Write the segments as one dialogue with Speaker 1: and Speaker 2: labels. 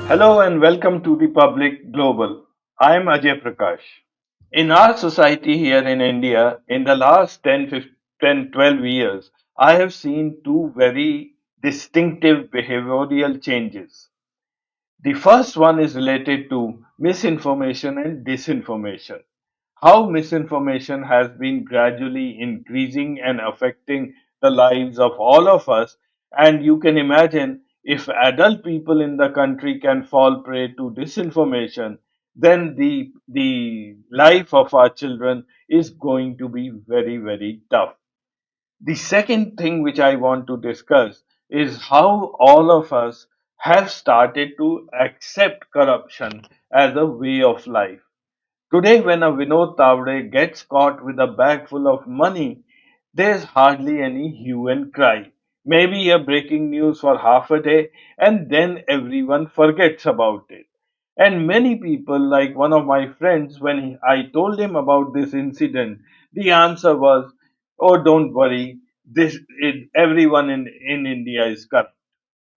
Speaker 1: Hello and welcome to the Public Global. I am Ajay Prakash. In our society here in India, in the last 10, 12 years, I have seen two very distinctive behavioral changes. The first one is related to misinformation and disinformation. How misinformation has been gradually increasing and affecting the lives of all of us. And you can imagine if adult people in the country can fall prey to disinformation, then the life of our children is going to be very, very tough. The second thing which I want to discuss is how all of us have started to accept corruption as a way of life. Today, when a Vinod Tavade gets caught with a bag full of money, there's hardly any hue and cry. Maybe a breaking news for half a day, and then everyone forgets about it. And many people, like one of my friends, when I told him about this incident, the answer was, "Oh, don't worry, everyone in India is corrupt."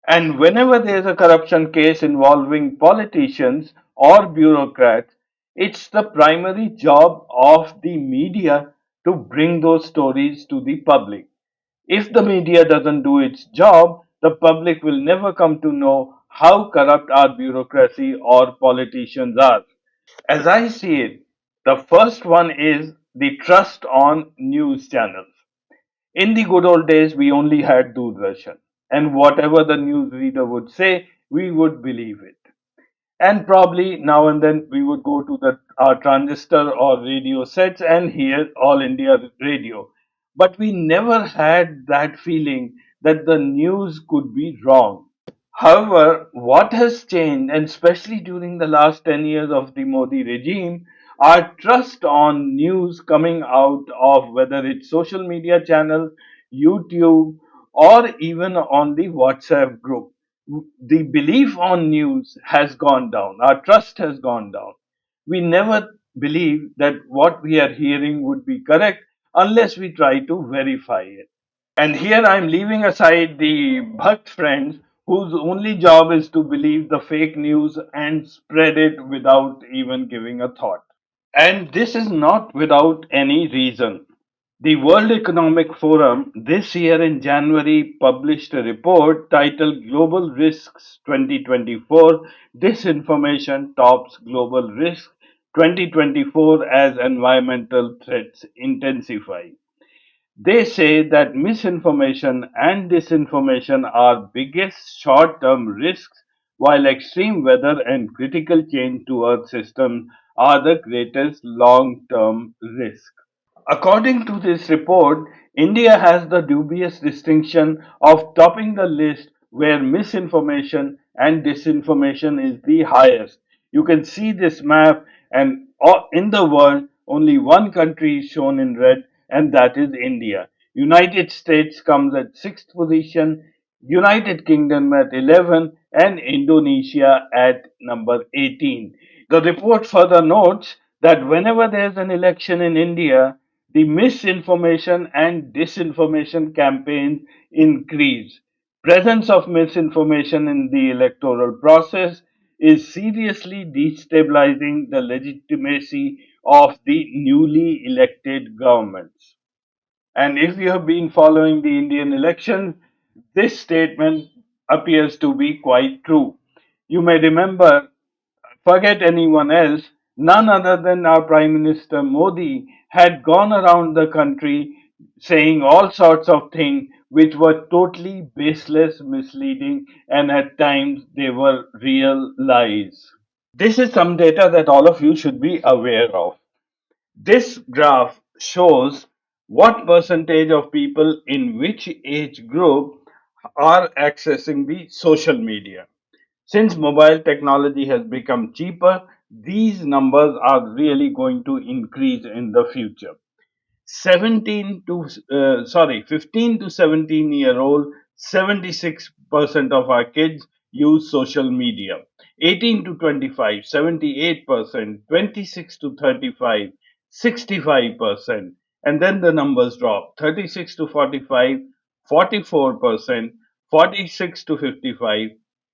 Speaker 1: And whenever there's a corruption case involving politicians or bureaucrats, it's the primary job of the media to bring those stories to the public. If the media doesn't do its job, the public will never come to know how corrupt our bureaucracy or politicians are. As I see it, the first one is the trust on news channels. In the good old days, we only had Doordarshan, and whatever the newsreader would say, we would believe it. And probably now and then we would go to the our transistor or radio sets and hear All India Radio. But we never had that feeling that the news could be wrong. However, what has changed, and especially during the last 10 years of the Modi regime, our trust on news coming out of whether it's social media channels, YouTube, or even on the WhatsApp group. The belief on news has gone down, our trust has gone down. We never believe that what we are hearing would be correct unless we try to verify it. And here I'm leaving aside the Bhakt friends whose only job is to believe the fake news and spread it without even giving a thought. And this is not without any reason. The World Economic Forum this year in January published a report titled Global Risks 2024. Disinformation Tops Global Risks 2024 as Environmental Threats Intensify. They say that misinformation and disinformation are biggest short-term risks, while extreme weather and critical change to Earth system are the greatest long-term risk. According to this report, India has the dubious distinction of topping the list where misinformation and disinformation is the highest. You can see this map, and in the world, only one country is shown in red, and that is India. United States comes at sixth position, United Kingdom at 11, and Indonesia at number 18. The report further notes that whenever there's an election in India, the misinformation and disinformation campaigns increase. Presence of misinformation in the electoral process is seriously destabilizing the legitimacy of the newly elected governments. And if you have been following the Indian elections, this statement appears to be quite true. You may remember, forget anyone else, none other than our Prime Minister Modi had gone around the country saying all sorts of things which were totally baseless, misleading, and at times they were real lies. This is some data that all of you should be aware of. This graph shows what percentage of people in which age group are accessing the social media. Since mobile technology has become cheaper, these numbers are really going to increase in the future. 17 to 15 to 17-year old, 76% of our kids use social media. 18 to 25, 78%, 26 to 35, 65%, and then the numbers drop. 36 to 45, 44%, 46 to 55,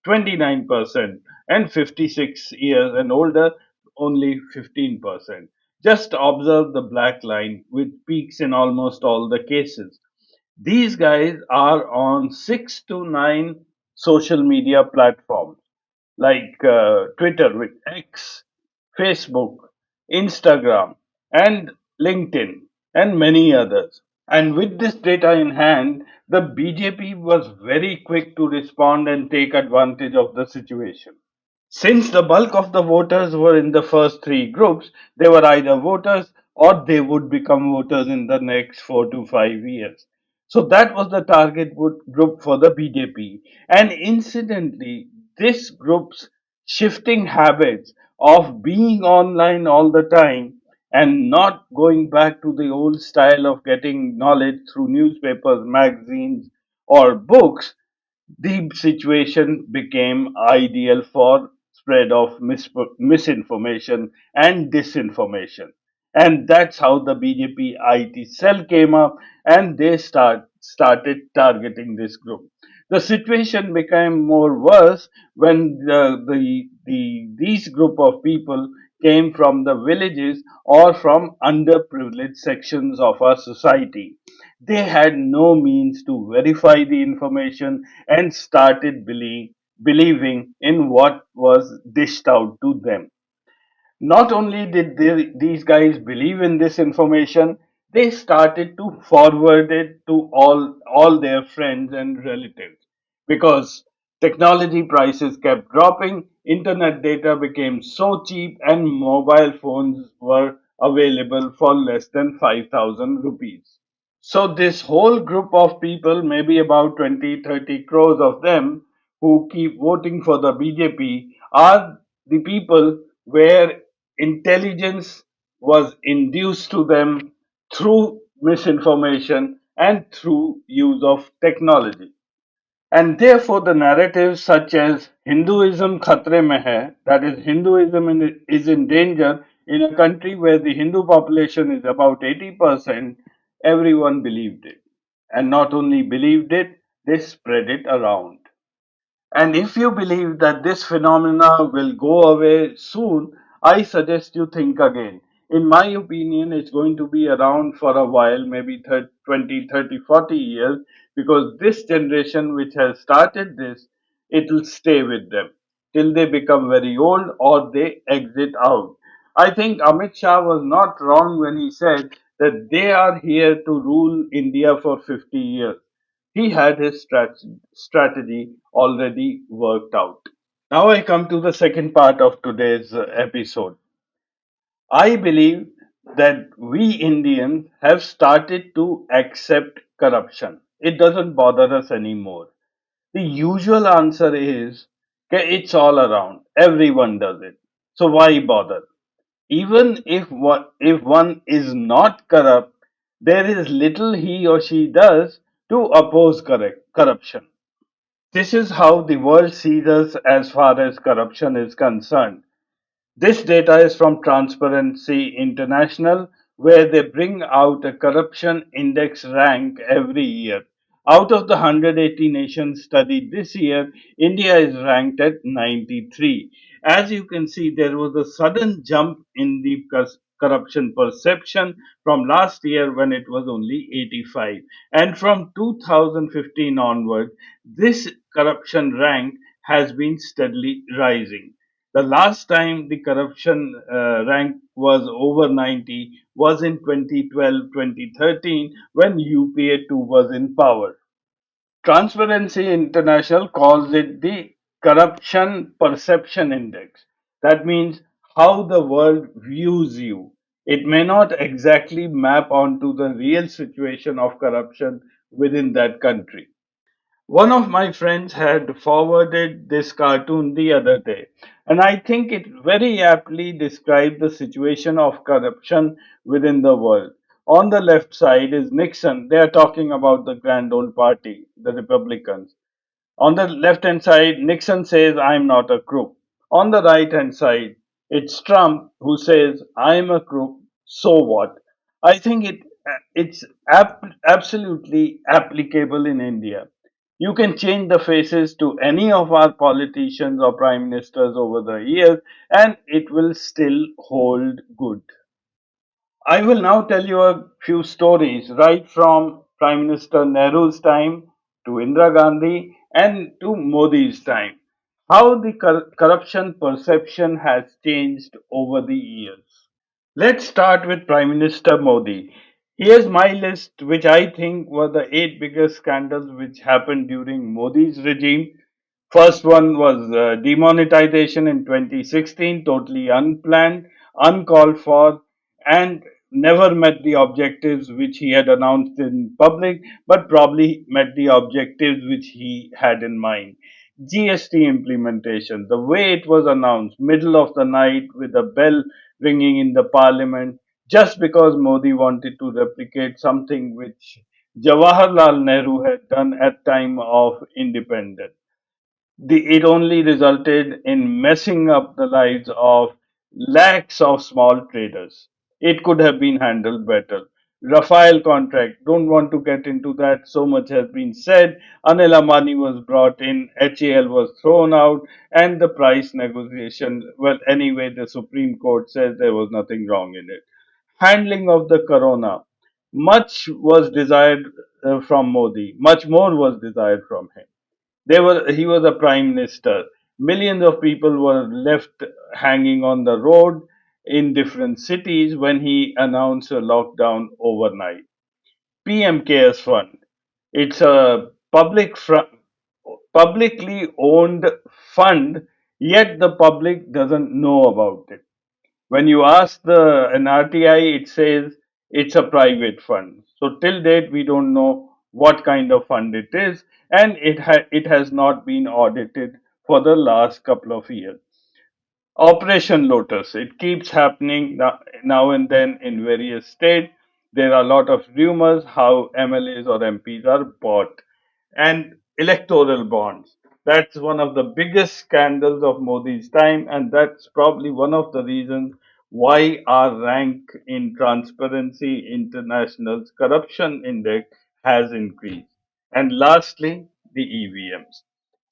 Speaker 1: 29%, and 56 years and older, only 15%. Just observe the black line, which peaks in almost all the cases. These guys are on 6 to 9 social media platforms like Twitter with X, Facebook, Instagram, and LinkedIn, and many others. And with this data in hand, the BJP was very quick to respond and take advantage of the situation. Since the bulk of the voters were in the first three groups, they were either voters or they would become voters in the next 4 to 5 years. So that was the target group for the BJP. And incidentally, this group's shifting habits of being online all the time and not going back to the old style of getting knowledge through newspapers, magazines, or books, the situation became ideal for spread of misinformation and disinformation. And that's how the BJP IT cell came up, and they started targeting this group. The situation became more worse when these group of people came from the villages or from underprivileged sections of our society. They had no means to verify the information and started believing in what was dished out to them. Not only did these guys believe in this information, they started to forward it to all their friends and relatives because technology prices kept dropping, internet data became so cheap, and mobile phones were available for less than 5,000 rupees. So this whole group of people, maybe about 20, 30 crores of them who keep voting for the BJP, are the people where intelligence was induced to them through misinformation and through use of technology. And therefore, the narratives such as Hinduism khatre mein hai, that is, Hinduism is in danger in a country where the Hindu population is about 80%, everyone believed it. And not only believed it, they spread it around. And if you believe that this phenomena will go away soon, I suggest you think again. In my opinion, it's going to be around for a while, maybe 30, 20, 30, 40 years, because this generation which has started this, it will stay with them till they become very old or they exit out. I think Amit Shah was not wrong when he said that they are here to rule India for 50 years. He had his strategy already worked out. Now I come to the second part of today's episode. I believe that we Indians have started to accept corruption. It doesn't bother us anymore. The usual answer is, "Okay, it's all around. Everyone does it. So why bother?" Even if one is not corrupt, there is little he or she does to oppose corruption. This is how the world sees us as far as corruption is concerned. This data is from Transparency International, where they bring out a corruption index rank every year. Out of the 180 nations studied this year, India is ranked at 93. As you can see, there was a sudden jump in the corruption perception from last year when it was only 85. And from 2015 onward, this corruption rank has been steadily rising. The last time the corruption rank was over 90 was in 2012 2013 when UPA 2 was in power. Transparency International calls it the Corruption Perception Index. That means how the world views you. It may not exactly map onto the real situation of corruption within that country. One of my friends had forwarded this cartoon the other day, and I think it very aptly described the situation of corruption within the world. On the left side is Nixon. They are talking about the grand old party, the Republicans. On the left hand side, Nixon says, "I'm not a crook." On the right hand side, it's Trump who says, "I'm a crook, so what?" I think it's absolutely applicable in India. You can change the faces to any of our politicians or prime ministers over the years, and it will still hold good. I will now tell you a few stories right from Prime Minister Nehru's time to Indira Gandhi and to Modi's time. How the corruption perception has changed over the years. Let's start with Prime Minister Modi. Here's my list, which I think were the eight biggest scandals which happened during Modi's regime. First one was demonetization in 2016, totally unplanned, uncalled for, and never met the objectives which he had announced in public, but probably met the objectives which he had in mind. GST implementation, the way it was announced, middle of the night with a bell ringing in the parliament, just because Modi wanted to replicate something which Jawaharlal Nehru had done at time of independence. It only resulted in messing up the lives of lakhs of small traders. It could have been handled better. Rafael contract, don't want to get into that. So much has been said. Anil Ambani was brought in, HAL was thrown out, and the price negotiation. Well, anyway, the Supreme Court says there was nothing wrong in it. Handling of the corona. Much was desired from Modi, much more was desired from him. He was a prime minister. Millions of people were left hanging on the road in different cities when he announced a lockdown overnight. PM Cares Fund. It's a publicly owned fund, yet the public doesn't know about it. When you ask the NRTI, it says it's a private fund. So till date, we don't know what kind of fund it is, and it has not been audited for the last couple of years. Operation Lotus. It keeps happening now and then in various states. There are a lot of rumors how MLAs or MPs are bought. And electoral bonds. That's one of the biggest scandals of Modi's time, and that's probably one of the reasons why our rank in Transparency International's corruption index has increased. And lastly, the EVMs.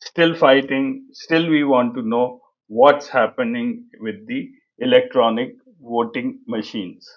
Speaker 1: Still fighting, still we want to know what's happening with the electronic voting machines.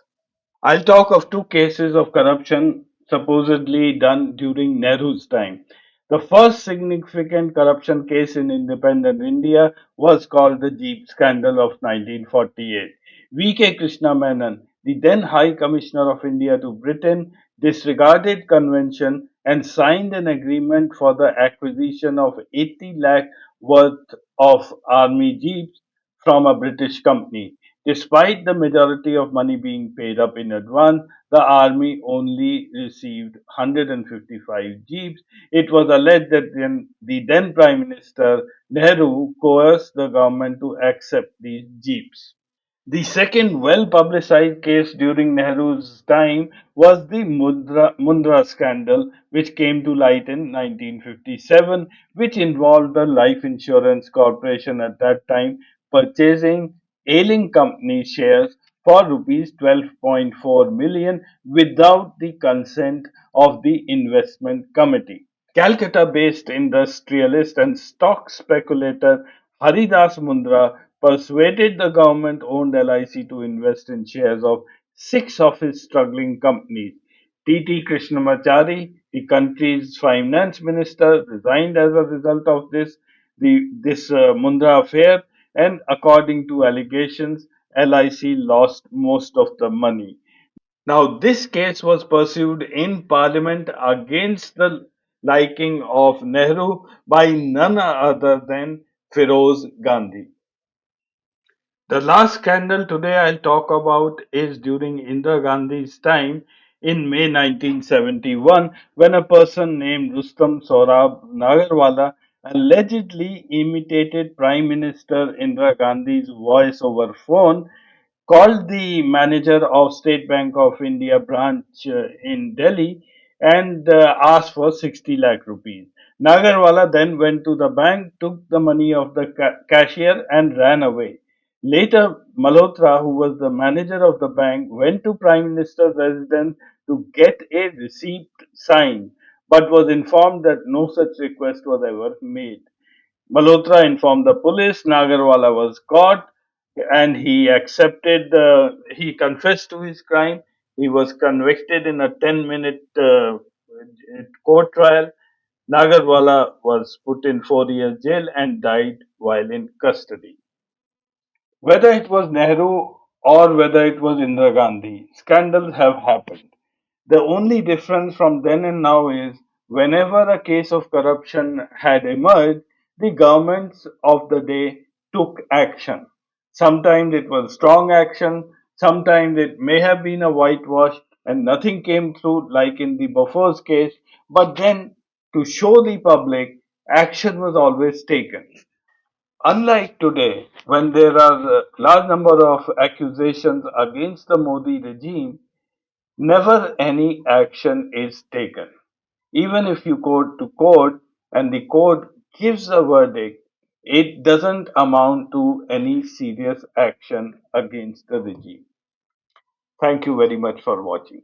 Speaker 1: I'll talk of two cases of corruption supposedly done during Nehru's time. The first significant corruption case in independent India was called the Jeep scandal of 1948. V.K. Krishna Menon, the then High Commissioner of India to Britain, disregarded convention and signed an agreement for the acquisition of 80 lakh worth of army jeeps from a British company. Despite the majority of money being paid up in advance, the army only received 155 jeeps. It was alleged that the then Prime Minister Nehru coerced the government to accept these jeeps. The second well publicized case during Nehru's time was the Mundra scandal, which came to light in 1957, which involved the life insurance corporation at that time purchasing ailing company shares for rupees 12.4 million without the consent of the investment committee. Calcutta based industrialist and stock speculator Haridas Mundra persuaded the government owned LIC to invest in shares of six of his struggling companies. T.T. Krishnamachari, the country's finance minister, resigned as a result of this Mundra affair, and according to allegations, LIC lost most of the money. Now, this case was pursued in Parliament against the liking of Nehru by none other than Feroz Gandhi. The last scandal today I'll talk about is during Indira Gandhi's time in May 1971 when a person named Rustam Sorab Nagarwala allegedly imitated Prime Minister Indira Gandhi's voice over phone, called the manager of State Bank of India branch in Delhi and asked for 60 lakh rupees. Nagarwala then went to the bank, took the money of the cashier and ran away. Later, Malhotra, who was the manager of the bank, went to Prime Minister's residence to get a receipt signed. but was informed that no such request was ever made. Malhotra informed the police. Nagarwala was caught, and he confessed to his crime. He was convicted in a 10-minute court trial. Nagarwala was put in 4 years jail and died while in custody. Whether it was Nehru or whether it was Indira Gandhi, scandals have happened. The only difference from then and now is whenever a case of corruption had emerged, the governments of the day took action. Sometimes it was strong action, sometimes it may have been a whitewash and nothing came through, like in the Bofors case, but then to show the public, action was always taken. Unlike today, when there are a large number of accusations against the Modi regime, never any action is taken. Even if you go to court and the court gives a verdict, it doesn't amount to any serious action against the regime. Thank you very much for watching.